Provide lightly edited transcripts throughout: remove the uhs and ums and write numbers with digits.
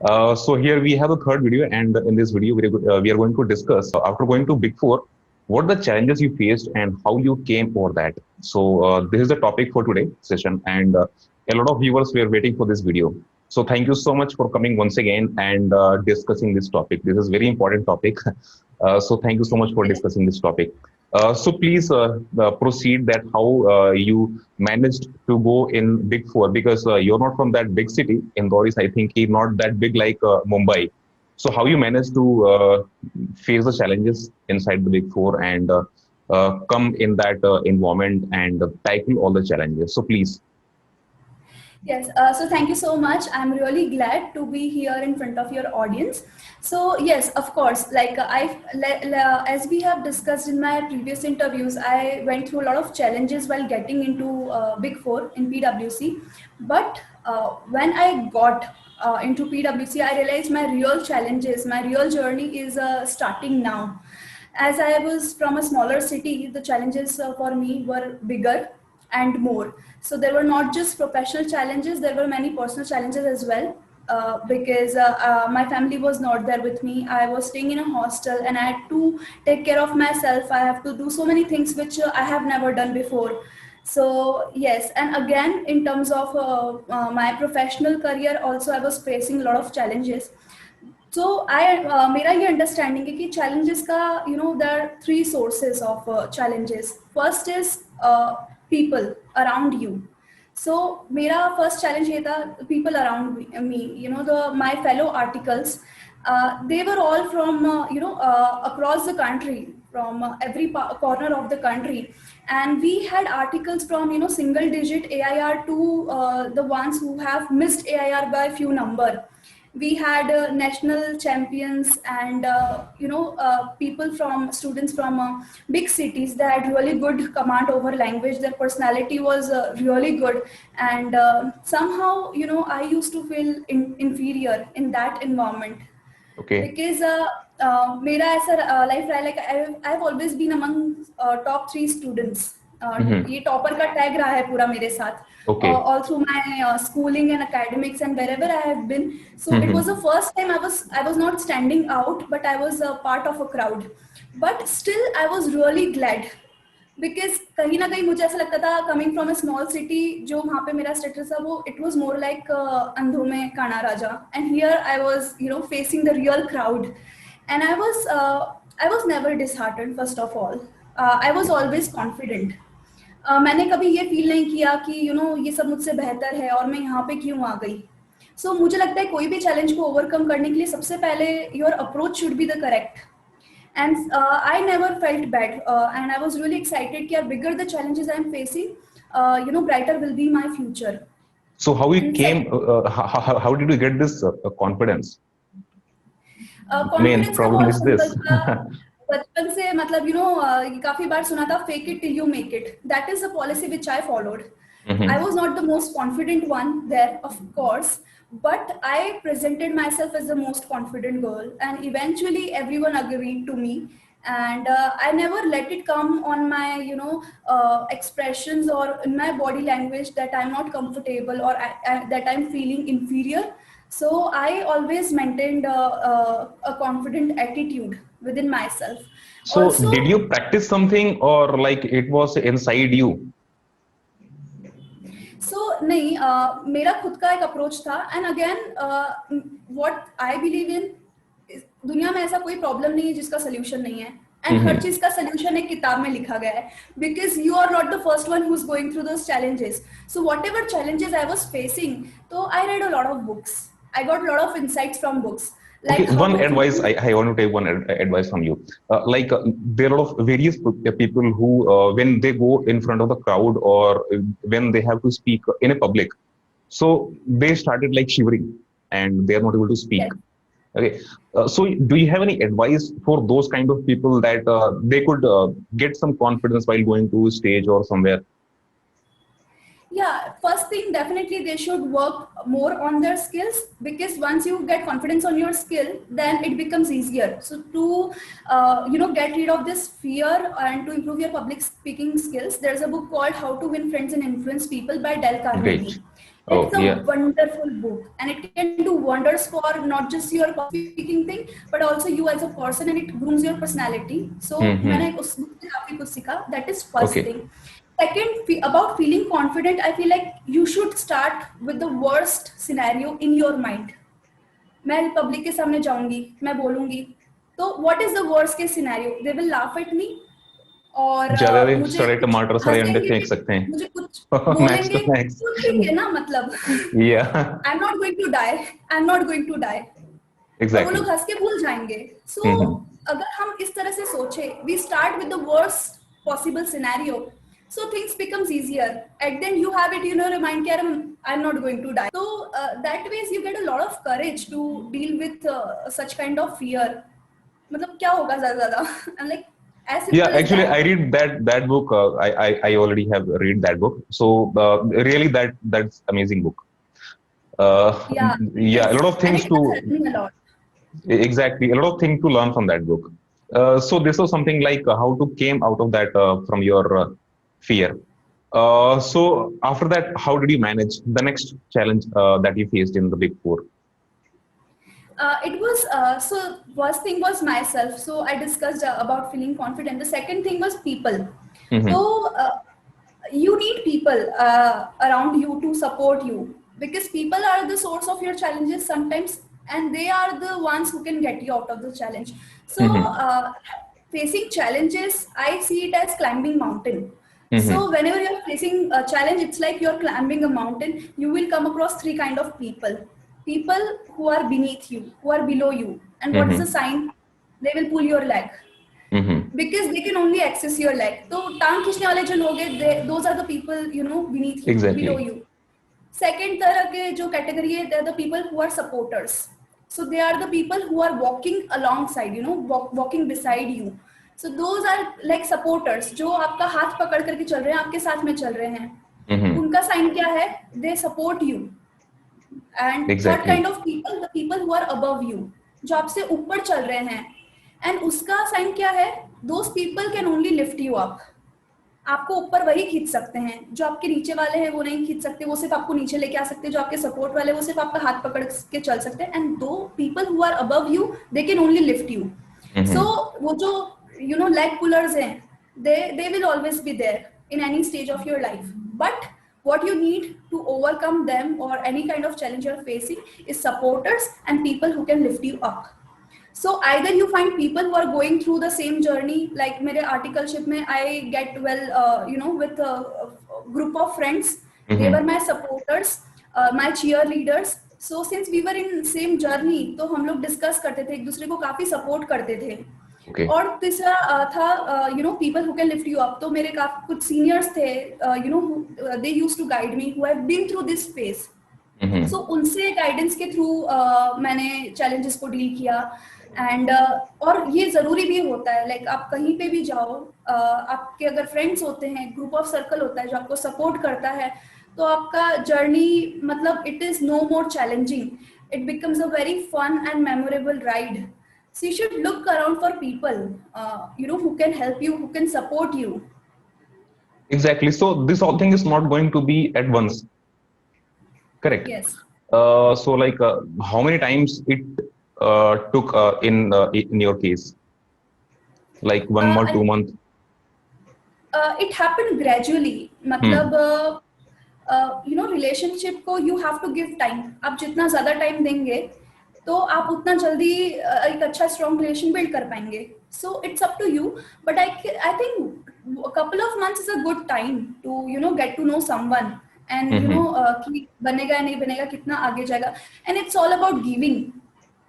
So here we have a third video, and in this video we are going to discuss after going to Big Four, what the challenges you faced and how you came over that. So this is the topic for today session, and a lot of viewers were waiting for this video. So thank you so much for coming once again and discussing this topic. This is very important topic. So thank you so much for discussing this topic. So please proceed that how you managed to go in Big Four, because you're not from that big city. Indore is, I think, not that big like Mumbai. So how you managed to face the challenges inside the Big Four and come in that environment and tackle all the challenges. So please. Yes, so thank you so much. I'm really glad to be here in front of your audience. So yes, of course, like as we have discussed in my previous interviews, I went through a lot of challenges while getting into Big Four in PwC. But when I got into PwC, I realized my real challenges, my real journey is starting now. As I was from a smaller city, the challenges for me were bigger and more. So there were not just professional challenges, there were many personal challenges as well. Because my family was not there with me. I was staying in a hostel and I had to take care of myself. I have to do so many things which I have never done before. So yes, and again, in terms of my professional career, also I was facing a lot of challenges. So मेरा ये understanding है कि challenges का, there are three sources of challenges. First is people around you. So मेरा first challenge ये था people around me. My fellow articles, they were all from across the country, from every corner of the country, and we had articles from single digit AIR to the ones who have missed AIR by few number. We had national champions and people from students from big cities that had really good command over language. Their personality was really good, and somehow I used to feel inferior in that environment. Okay. Because मेरा ऐसा life रहा, like I've always been among top 3 students. ये topper का tag रहा है पूरा मेरे साथ. Okay. All through my schooling and academics and wherever I have been. So it was the first time I was not standing out, but I was a part of a crowd. But still I was really glad, because कहीं ना कहीं मुझे ऐसा लगता था, coming from a small city, जो वहाँ पे मेरा status था वो it was more like अंधों में काना राजा, and here I was facing the real crowd, and I was never disheartened. First of all, I was always confident. मैंने कभी ये फील नहीं किया कि ये सब मुझसे बेहतर है और मैं यहाँ पे क्यों आ गई. सो मुझे लगता है कोई भी चैलेंज को ओवरकम करने के लिए सबसे पहले your approach should be the correct. And I never felt bad, and I was really excited that bigger the challenges I'm facing, brighter will be my future. So how you came? How did you get this confidence? Main problem is this. बचपन से मतलब काफी बार सुना था, fake it till you make it. That is the policy which I followed. I was not the most confident one there, of course, but I presented myself as the most confident girl, and eventually everyone agreed to me. And I never let it come on my expressions or in my body language that I'm not comfortable or that I'm feeling inferior. So I always maintained a confident attitude within myself. So Also, did you practice something, or like it was inside you? So नहीं, मेरा खुद का एक approach था. And again what I believe in, दुनिया में ऐसा कोई प्रॉब्लम नहीं है जिसका सोल्यूशन नहीं है, एंड हर चीज का सोल्यूशन एक किताब में लिखा गया है, because you are not the first one who is going through those challenges. So whatever challenges I was facing, तो I read a lot of books, I got lot of insights from books. Like okay, one advice I want to take one advice from you. There are a lot of various people who, when they go in front of the crowd or when they have to speak in a public, so they started like shivering and they are not able to speak. Yes. Okay, so do you have any advice for those kind of people that they could get some confidence while going to stage or somewhere? Yeah, first thing, definitely they should work more on their skills, because once you get confidence on your skill, then it becomes easier. So to get rid of this fear and to improve your public speaking skills, there's a book called How to Win Friends and Influence People by Dale Carnegie. Great. Oh, It's a yeah. wonderful book, and it can do wonders for not just your speaking thing, but also you as a person, and it grooms your personality. So Mm-hmm. मैंने उस book से काफी कुछ सीखा. That is first Okay. thing. Second, about feeling confident, I feel like you should start with the worst scenario in your mind. मैं public के सामने जाऊंगी, मैं बोलूंगी, तो what is the worst case scenario? They will laugh at me, और ज्यादा दिन मुझे सड़े कुछ टमाटर सड़े अंडे हंसेंगे फेंक भी, सकते हैं। मुझे कुछ मैक्स टू बोलेंगे, मैक्स। पूछेंगे ना, मतलब या I am not going to die, I am not going to die, तो वो एग्जैक्टली। लोग हंस के भूल जाएंगे. सो अगर हम इस तरह से सोचे, we start with the worst possible scenario, so things becomes easier. At then you have it, you know, remind कि I'm not going to die. So that ways you get a lot of courage to deal with such kind of fear. मतलब क्या होगा ज्यादा I'm like, as Yeah, simple as actually, that. I read that book. I already have read that book. So really, that's amazing book. Yeah, it Yeah, a is, lot of and things it to has helped me a lot. exactly a lot of things to learn from that book. So this was something like how to came out of that from your fear. So after that, how did you manage the next challenge that you faced in the Big Four? It was so first thing was myself. So I discussed about feeling confident. The second thing was people. So Mm-hmm. you need people around you to support you, because people are the source of your challenges sometimes, and they are the ones who can get you out of the challenge. So Mm-hmm. facing challenges, I see it as climbing mountain. So Mm-hmm. whenever you're facing a challenge, it's like you're climbing a mountain. You will come across three kind of people: people who are beneath you, who are below you, and what is the Mm-hmm. sign? They will pull your leg, Mm-hmm. because they can only access your leg. तो टांग खींचने वाले जो लोग हैं, those are the people, you know, beneath you, below Exactly. you. Second तरह के जो category है, they're the people who are supporters. So they are the people who are walking alongside, you know, walking beside you. So those are like supporters, जो आपका हाथ पकड़ करके चल रहे हैं, आपके साथ में चल रहे हैं. Mm-hmm. उनका साइन क्या है? They support you. And third Exactly. kind of people, the people who are above you, जो आपसे ऊपर चल रहे हैं. एंड उसका साइन क्या है? Those people can only lift you up. आपको ऊपर वही खींच सकते हैं, जो आपके नीचे वाले हैं वो नहीं खींच सकते. वो सिर्फ आपको नीचे लेके आ सकते हैं. जो आपके सपोर्ट वाले, वो सिर्फ आपका हाथ पकड़ के चल सकते हैं. एंड दो people who are above you, they can only lift you. So Mm-hmm. वो जो यू नो लेग पुलर्स हैं, they will always be there in any stage of your life. But what you need to overcome them or any kind of challenge you're facing is supporters and people who can lift you up. So either you find people who are going through the same journey, like मेरे articleship में I get well, you know, with a group of friends. They were Mm-hmm. my supporters, my cheerleaders. So since we were in same journey, तो हम लोग discuss करते थे, एक दूसरे को काफी support करते थे. Okay. और तीसरा था you know, people who can lift you up. तो मेरे काफी कुछ seniors थे, you know, they used to guide me, who have been through this phase. Mm-hmm. सो उनसे गाइडेंस के थ्रू मैंने चैलेंजेस को डील किया. एंड और ये ज़रूरी भी होता है, लाइक आप कहीं पे भी जाओ, आपके अगर फ्रेंड्स होते हैं, ग्रुप ऑफ सर्कल होता है जो आपको सपोर्ट करता है, तो आपका जर्नी, मतलब it is no more challenging. It becomes a very fun and memorable ride. So you should look around for people, you know, who can help you, who can support you. Exactly. So this whole thing is not going to be at once. Correct. Yes. So like how many times it took in your case? Like 1 month, And 2 months? it happened gradually. मतलब you know, relationship को you have to give time. आप जितना ज्यादा time देंगे, तो आप उतना जल्दी एक अच्छा स्ट्रॉन्ग रिलेशन बिल्ड कर पाएंगे. So it's up to you, but I think couple of months is a good time to, you know, get to know someone. And you know, कि बनेगा या नहीं बनेगा, कितना आगे जाएगा. And it's all about giving.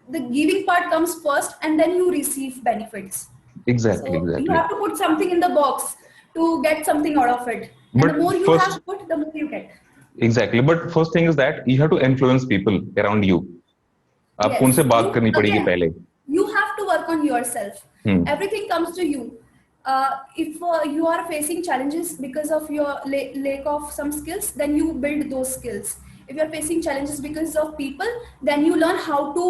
The giving part comes first, and then you receive benefits. So Exactly, you exactly. have to put something in the box to get something out of it. And the But more you have first, put, the more you get. exactly. But first thing is that you have to influence people around you. आपको Yes, उनसे बात you करनी पड़ेगी again, पहले. you have to work on yourself. Hmm. Everything comes to you. If you are facing challenges because of your lack of some skills, then you build those skills. If you are facing challenges because of people, then you learn how to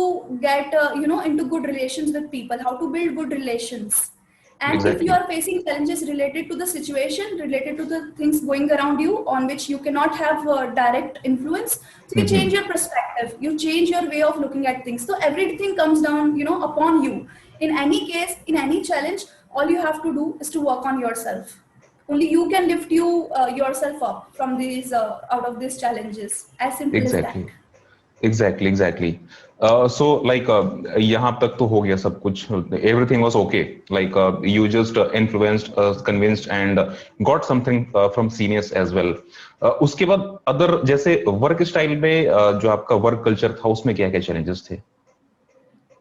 get you know, into good relations with people, how to build good relations. And if you Exactly. are facing challenges related to the situation, related to the things going around you on which you cannot have direct influence, so you change Mm-hmm. your perspective, you change your way of looking at things. So everything comes down, upon you. In any case, in any challenge, all you have to do is to work on yourself. Only you can lift yourself up from these out of these challenges. As simple as Exactly. that. Exactly. So like यहाँ तक तो हो गया सब कुछ. Everything was okay. Like you just influenced, convinced, and got something from seniors as well. उसके बाद other जैसे work style में जो आपका work culture था उसमें क्या क्या challenges थे?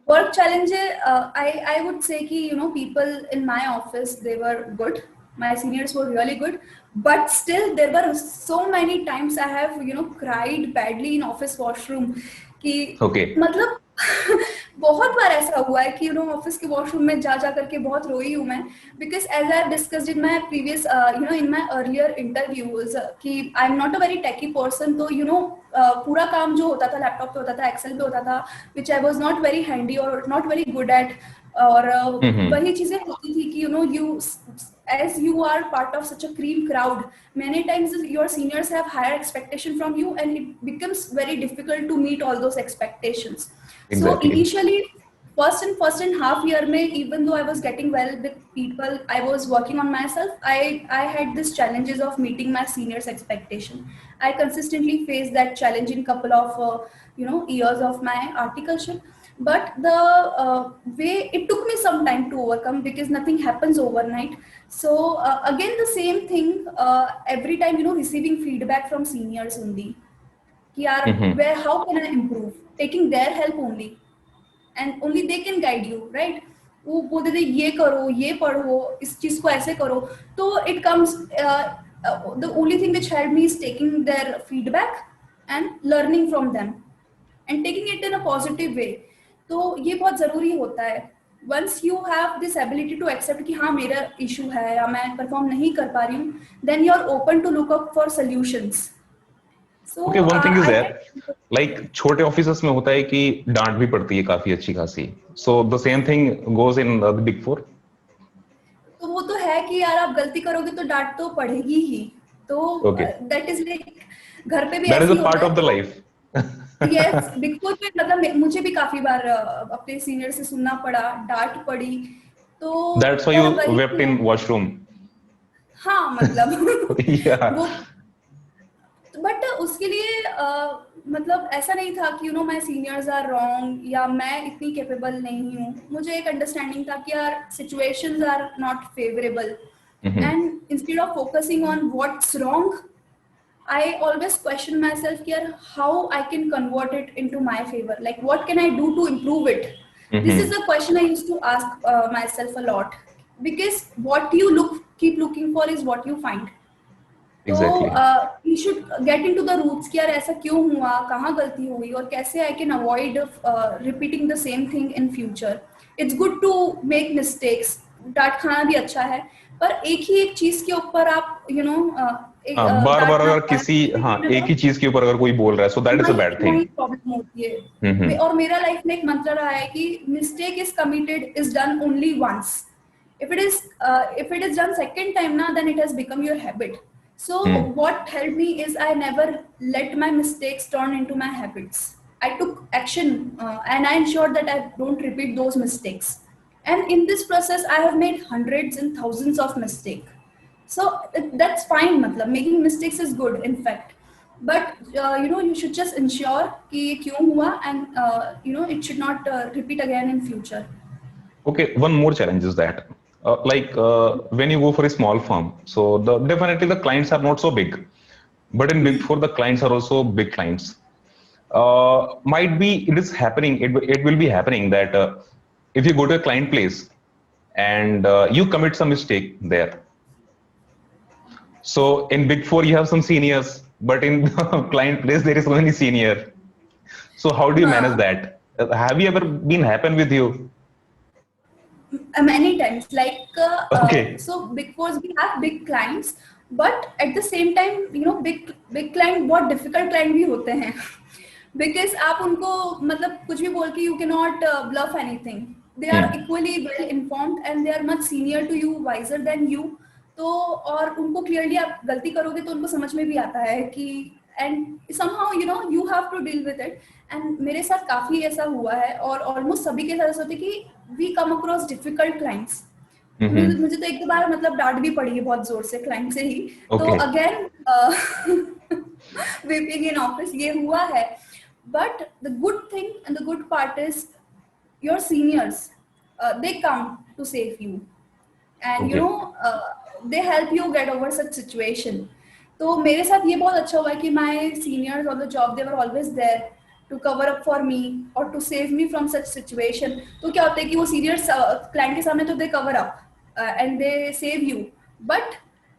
Work challenges, I would say ki, people in my office, they were good. My seniors were really good, but still there were so many times I have cried badly in office washroom कि Okay. मतलब बहुत बार ऐसा हुआ है कि office के washroom में जा करके बहुत रोई हूँ मैं. Because as I have discussed in my previous in my earlier interviews कि I am not a very techy person, तो पूरा काम जो होता था लैपटॉप पे होता था, एक्सेल पे होता था, which I was not very handy or not very good at. और Mm-hmm. वही चीजें होती थी कि you as you are part of such a cream crowd, many times your seniors have higher expectation from you, and it becomes very difficult to meet all those expectations. So Exactly. initially, first and half year mein, even though I was getting well with people, I was working on myself. I had these challenges of meeting my seniors' expectation. I consistently faced that challenge in couple of years of my articleship. But the way it took me some time to overcome, because nothing happens overnight. So again, the same thing every time, receiving feedback from seniors only. कि यार Mm-hmm. where how can I improve, taking their help only, and only they can guide you, right? वो बोलते थे ये करो, ये पढ़ो, इस चीज को ऐसे करो. तो it comes the only thing which helped me is taking their feedback and learning from them and taking it in a positive way. तो ये बहुत जरूरी होता है. Once you have this ability to accept कि हाँ मेरा issue है या मैं perform नहीं कर पा रही हूँ, then you are open to look up for solutions. So Okay, one thing is I there, think like छोटे ऑफिसेस में होता है कि डांट भी पड़ती है काफी अच्छी खासी. So the same thing goes in the big four. तो वो तो है कि यार आप गलती करोगे तो डांट तो पड़ेगी ही. तो Okay, दैट इज लाइक घर पे भी that is ऐसे a ही होता part है. of the तो life. यस, बिग फोर में मतलब मुझे भी काफी बार अपने सीनियर से सुनना पड़ा, डांट पड़ी. तो That's why पर you wept वही है. in washroom. हाँ मतलब Yeah. वो, बट उसके लिए मतलब ऐसा नहीं था कि माय सीनियर्स आर रॉन्ग या मैं इतनी कैपेबल नहीं हूँ. मुझे एक अंडरस्टैंडिंग था कि यार situations are not favourable, Mm-hmm. And instead of focusing on what's wrong, I always question myself here how I can convert it into my favor. Like, what can I do to improve it? This is Mm-hmm. a question I used to ask myself a lot, because what you keep looking for is what you find. तो Exactly. you should get into the roots कि यार ऐसा क्यों हुआ, कहाँ गलती हुई और कैसे I can avoid repeating the same thing in future. It's good to make mistakes. डांट खाना भी अच्छा है, पर एक चीज के ऊपर आप हाँ, बार बार डांटना अगर किसी, हाँ, एक ही चीज के ऊपर अगर कोई बोल रहा है, so that is a bad thing. वही प्रॉब्लम होती है. हम्म. और मेरा लाइफ में एक मंत्र रहा है कि mistake is committed is done only once. If it is done second time now, then it has become your habit. So what helped me is I never let my mistakes turn into my habits. I took action and I ensured that I don't repeat those mistakes. And in this process, I have made hundreds and thousands of mistakes. So that's fine. Matlab, making mistakes is good, in fact. But you should just ensure कि ये क्यों हुआ, and it should not repeat again in future. Okay, one more challenge is that, when you go for a small firm, so definitely the clients are not so big, but in big four the clients are also big clients. Might be it is happening. It will be happening that if you go to a client place and you commit some mistake there. So in big four you have some seniors, but in the client place there is only senior. So how do you manage that? Have you ever been happen with you? Many times, like Okay. so big fours we have big clients, but at the same time big client बहुत difficult client भी होते हैं. Because आप उनको मतलब कुछ भी बोल के you cannot bluff anything. they are equally well informed and they are much senior to you, wiser than you. तो और उनको क्लियरली आप गलती करोगे तो उनको समझ में भी आता है कि and somehow you know you have to deal with it. And मेरे साथ काफी ऐसा हुआ है और ऑलमोस्ट सभी के साथ ऐसा होता है कि we come across difficult clients. मुझे तो एक दो बार मतलब डांट भी पड़ी है बहुत जोर से क्लाइंट से ही. तो अगेन वीपिंग इन ऑफिस ये हुआ है. But the good thing and the good part is your seniors they come to save you and you know they help you get over such situation. तो मेरे साथ ये बहुत अच्छा हुआ है कि my seniors on the job they were always there to cover up for me or to save me from such situation. तो क्या होता है कि वो seniors client के सामने तो they cover up and they save you, but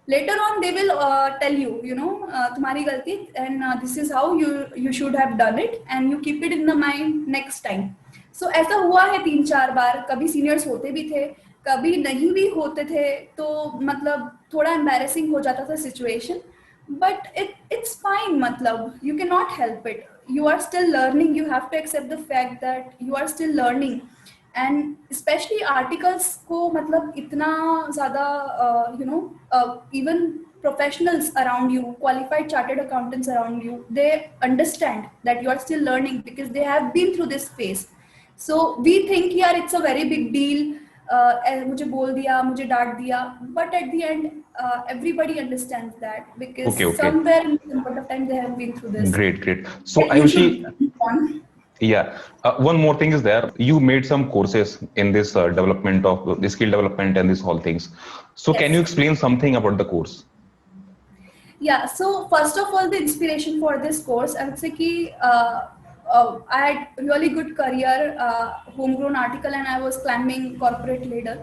later on they will tell you you know तुम्हारी गलती and this is how you should have done it and you keep it in the mind next time. So ऐसा हुआ है 3-4 बार. कभी seniors होते भी थे, कभी नहीं भी होते थे, तो मतलब थोड़ा एम्बैरेसिंग हो जाता था सिचुएशन. But it's fine. मतलब you can not help it. You are still learning. You have to accept the fact that you are still learning. And specially articles को मतलब इतना ज़्यादा you know even professionals around you, qualified chartered accountants around you, they understand that you are still learning because they have been through this phase. So we think यार it's a very big deal. मुझे बोल दिया, मुझे डांट दिया, but at the end everybody understands that because somewhere in some point of time they have been through this. Great. So Ayushi, one more thing is there. You made some courses in this development of the skill development and this whole things. So can you explain something about the course? Yeah, so first of all, the inspiration for this course, I would say कि I had really good career, homegrown article, and I was climbing corporate ladder.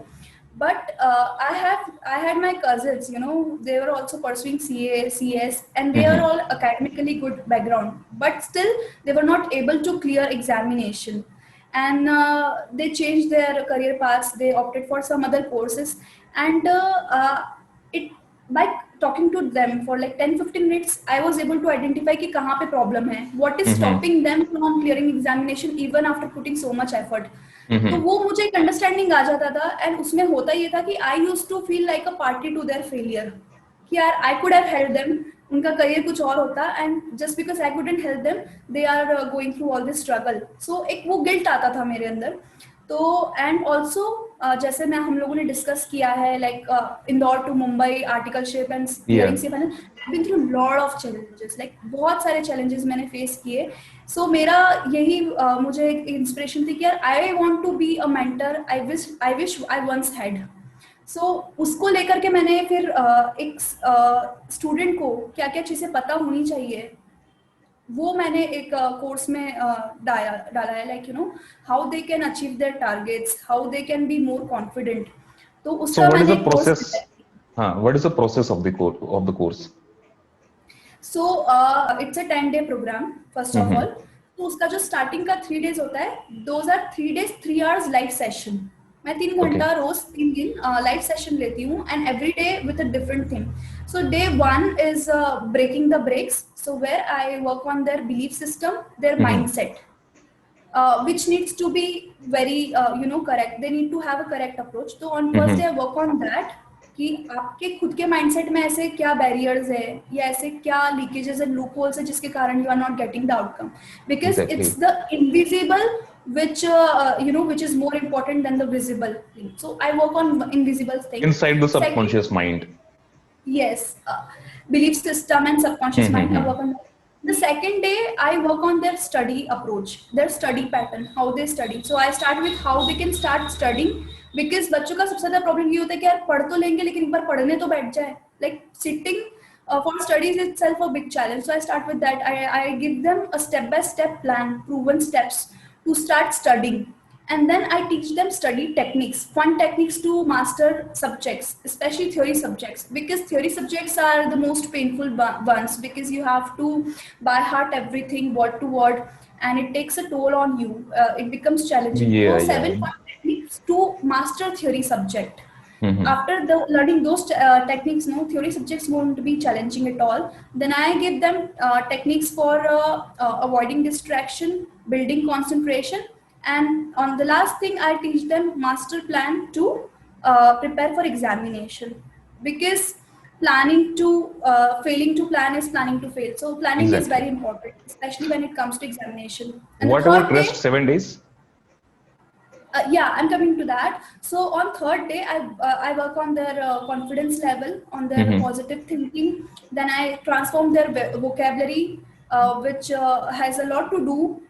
But I had my cousins, you know, they were also pursuing CA, CS, and they are all academically good background, but still they were not able to clear examination, and they changed their career paths. They opted for some other courses, and by talking to them for like 10-15 minutes, I was able to identify कि कहाँ पे problem है, what is stopping them from clearing examination even after putting so much effort. तो वो मुझे एक understanding आ जाता था. एंड उसमें होता ये था कि I used to feel like a party to their failure कि यार I could have help them, उनका करियर कुछ और होता, and just because I couldn't help them they are going through all this struggle. So एक वो guilt आता था मेरे अंदर. तो एंड ऑल्सो जैसे मैं हम लोगों ने डिस्कस किया है like Indore to Mumbai articleship and been through lot of challenges, like बहुत सारे चैलेंजेस मैंने फेस किए. सो मेरा यही मुझे एक इंस्पिरेशन थी कि यार I want to be a mentor, I wish I once had. So उसको लेकर के मैंने फिर एक स्टूडेंट को क्या क्या चीज़ें पता होनी चाहिए वो मैंने एक कोर्स में डाला है, like you know how they can achieve their targets, how they can be more confident. तो उसका मैंने what is the process of the course? So it's a 10-day programme first of all. तो उसका जो starting का 3 days होता है, those are 3 days 3 hours live session. मैं 3 घंटा रोज 3 दिन लाइव सेशन लेती हूँ and every day with a different thing. So day 1 is breaking the brakes. So where I work on their belief system, their mindset, which needs to be very you know correct. They need to have a correct approach. So on first day I work on that कि आपके खुद के mindset में ऐसे क्या barriers है या ऐसे क्या लीकेजेस एंड लूप होल्स है जिसके कारण you are not getting the outcome, because it's the invisible which you know which is more important than the visible thing. So I work on invisible things inside the subconscious mind. Yes, belief system and subconscious mind. I work on that. The second day I work on their study approach, their study pattern, how they study. So I start with how they can start studying, because बच्चों का सबसे ज़्यादा problem ये होता है कि यार पढ़ तो लेंगे लेकिन एक बार पढ़ने तो बैठ जाए. Like sitting for studies itself a big challenge. So I start with that. I give them a step-by-step plan, proven steps to start studying, and then I teach them study techniques, fun techniques to master subjects, especially theory subjects, because theory subjects are the most painful ones because you have to by heart everything word to word and it takes a toll on you. It becomes challenging. So 7 fun techniques to master theory subject. After learning those techniques, no theory subjects won't be challenging at all. Then I give them techniques for avoiding distraction, building concentration, And on the last thing, I teach them master plan to prepare for examination, because planning to failing to plan is planning to fail. So planning is very Exactly. important, especially when it comes to examination. And the What about third rest day, 7 days? yeah, I'm coming to that. So on third day, I work on their confidence level, on their Hmm. positive thinking. Then I transform their vocabulary, which has a lot to do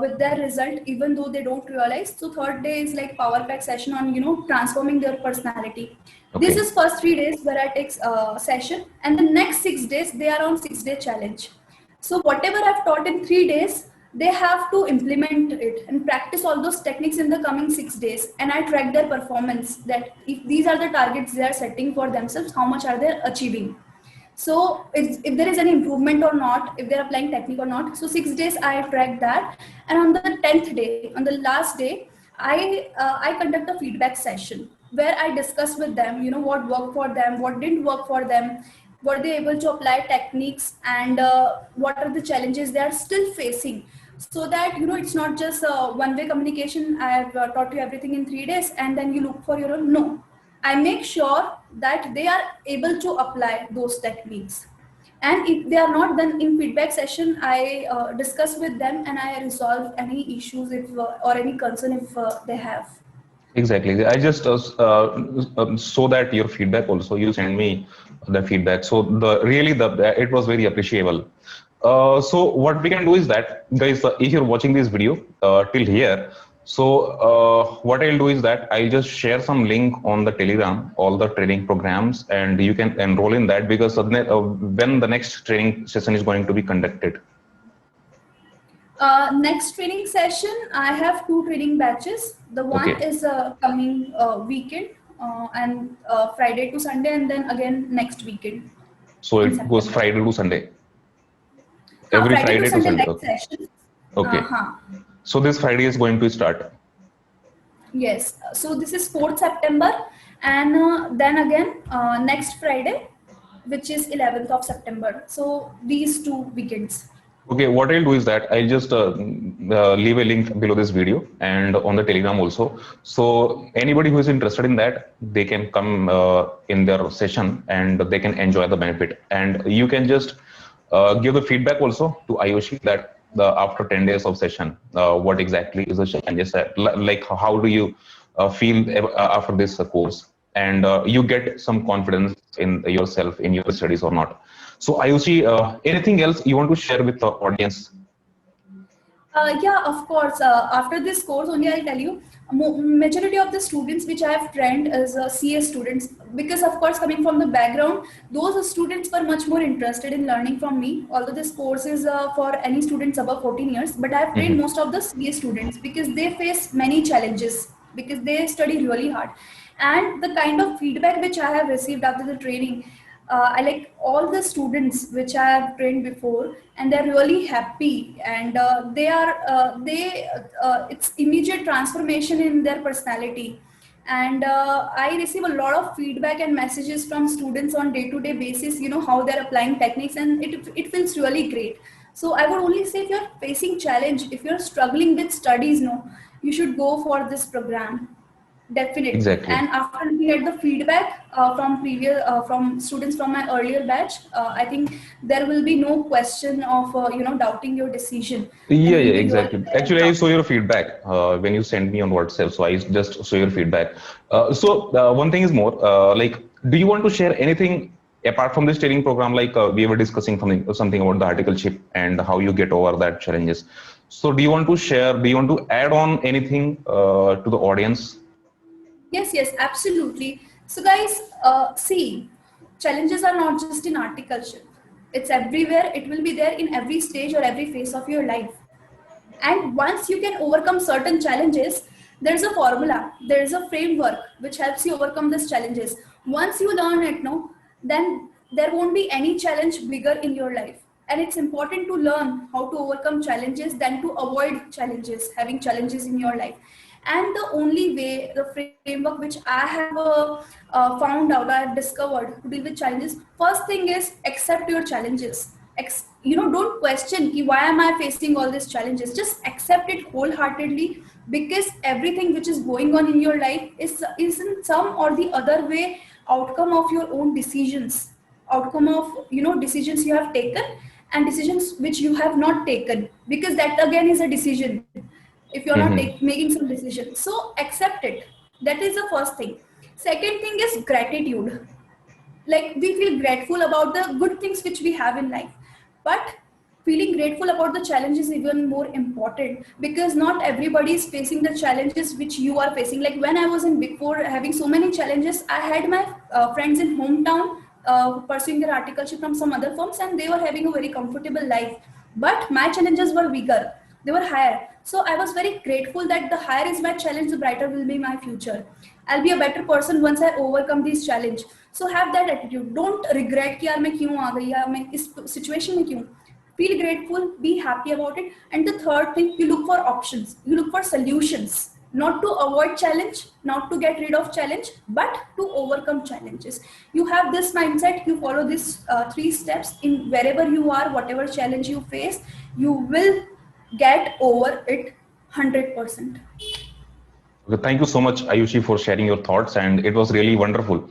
with their result, even though they don't realize. So third day is like power pack session on transforming their personality. This Okay. is first 3 days where I take session, and the next 6 days they are on 6 day challenge. So whatever I've taught in 3 days, they have to implement it and practice all those techniques in the coming 6 days. And I track their performance, that if these are the targets they are setting for themselves, how much are they achieving. So if there is any improvement or not, if they're applying technique or not. So 6 days I track that. And on the 10th day, on the last day, I conduct a feedback session where I discuss with them, what worked for them, what didn't work for them, were they able to apply techniques, and what are the challenges they are still facing, so that it's not just one way communication. I have taught you everything in 3 days and then you look for your own. No, I make sure that they are able to apply those techniques. And if they are not, then in feedback session I discuss with them and I resolve any issues if or any concern if they have. Exactly. I just saw that your feedback also. You send me the feedback. So the really the it was very appreciable. So what we can do is that, guys, if you're watching this video till here, so what I'll do is that I'll just share some link on the Telegram, all the training programs, and you can enroll in that, because when the next training session is going to be conducted. Next training session, I have 2 training batches. The one Okay. is coming weekend, and Friday to Sunday, and then again next weekend So in it goes September. Friday to Sunday, every Friday to Friday to Sunday Sunday. next Okay. session. Okay. Uh-huh. So this Friday is going to start. Yes. So this is 4th September, and then again next Friday, which is 11th of September. So these 2 weekends. Okay, what I'll do is that I'll just leave a link below this video and on the Telegram also. So anybody who is interested in that, they can come in their session and they can enjoy the benefit. And you can just give the feedback also to Ayushi that after 10 days of session, what exactly is the challenges that, like how do you feel after this course, and you get some confidence in yourself in your studies or not. So Ayushi, anything else you want to share with the audience? Yeah, of course. After this course, only I'll tell you, majority of the students which I have trained is CA students, because of course coming from the background, those students were much more interested in learning from me. Although this course is for any students above 14 years, but I have trained Mhm. most of the CA students because they face many challenges, because they study really hard. And the kind of feedback which I have received after the training, I like all the students which I have trained before, and they're really happy, and it's immediate transformation in their personality. And I receive a lot of feedback and messages from students on day-to-day basis. How they're applying techniques, and it feels really great. So I would only say, if you're facing challenge, if you're struggling with studies, no, you should go for this program. Definitely. Exactly. And after looking at the feedback from students from my earlier batch, I think there will be no question of doubting your decision, and Yeah, you'll yeah, be really exactly. there and Actually, I proud. saw your feedback when you sent me on WhatsApp, so I just saw your feedback. So one thing is more, like, do you want to share anything apart from this training program? Like we were discussing something about the articleship and how you get over that challenges. So do you want to share? Do you want to add on anything to the audience? Yes, yes, absolutely. So, guys, see, challenges are not just in horticulture. It's everywhere. It will be there in every stage or every phase of your life. And once you can overcome certain challenges, there's a formula, there's a framework which helps you overcome these challenges. Once you learn it, no, then there won't be any challenge bigger in your life. And it's important to learn how to overcome challenges than to avoid challenges, having challenges in your life. And the only way, the framework which I have found out, I have discovered to deal with challenges, first thing is accept your challenges. don't question ki, why am I facing all these challenges. Just accept it wholeheartedly, because everything which is going on in your life is in some or the other way outcome of your own decisions, outcome of decisions you have taken and decisions which you have not taken, because that again is a decision if you're not Mm-hmm. making some decision. So accept it. That is the first thing. Second thing is gratitude. Like, we feel grateful about the good things which we have in life, but feeling grateful about the challenge is even more important, because not everybody is facing the challenges which you are facing. Like, when I was in Big Four having so many challenges, I had my friends in hometown pursuing their articleship from some other firms, and they were having a very comfortable life, but my challenges were bigger, they were higher. So I was very grateful that the higher is my challenge, the brighter will be my future. I'll be a better person once I overcome these challenge. So have that attitude. Don't regret कि यार मैं क्यों आ गई या मैं इस situation में क्यों. Feel grateful, be happy about it. And the third thing, you look for options, you look for solutions, not to avoid challenge, not to get rid of challenge, but to overcome challenges. You have this mindset, you follow these 3 steps in wherever you are, whatever challenge you face, you will get over it 100%. Okay, thank you so much, Ayushi, for sharing your thoughts, and it was really wonderful.